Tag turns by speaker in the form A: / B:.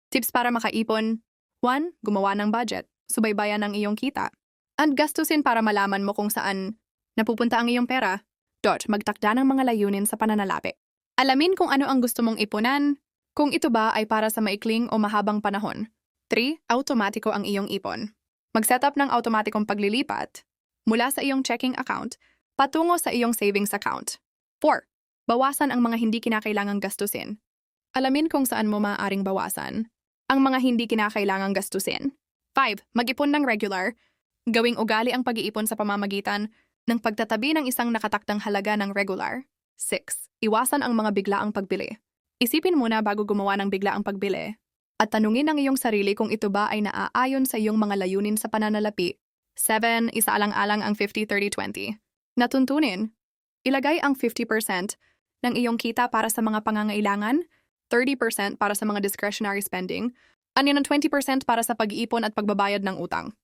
A: Tips para makaipon. 1. Gumawa ng budget. Subaybayan ang iyong kita. And gastusin para malaman mo kung saan napupunta ang iyong pera. Magtakda ng mga layunin sa pananalapi. Alamin kung ano ang gusto mong ipunan, kung ito ba ay para sa maikling o mahabang panahon. 3. Automatiko ang iyong ipon. Mag-setup ng automatikong paglilipat mula sa iyong checking account patungo sa iyong savings account. 4. Bawasan ang mga hindi kinakailangang gastusin. Alamin kung saan mo maaaring bawasan ang mga hindi kinakailangang gastusin. 5. Mag-ipon ng regular. Gawing ugali ang pag-iipon sa pamamagitan ng pagtatabi ng isang nakatakdang halaga ng regular. 6. Iwasan ang mga biglaang pagbili. Isipin muna bago gumawa ng biglaang pagbili at tanungin ang iyong sarili kung ito ba ay naaayon sa iyong mga layunin sa pananalapi. 7. Isaalang-alang ang 50-30-20. Natuntunin, ilagay ang 50% ng iyong kita para sa mga pangangailangan, 30% para sa mga discretionary spending, at yun ang 20% para sa pag-iipon at pagbabayad ng utang.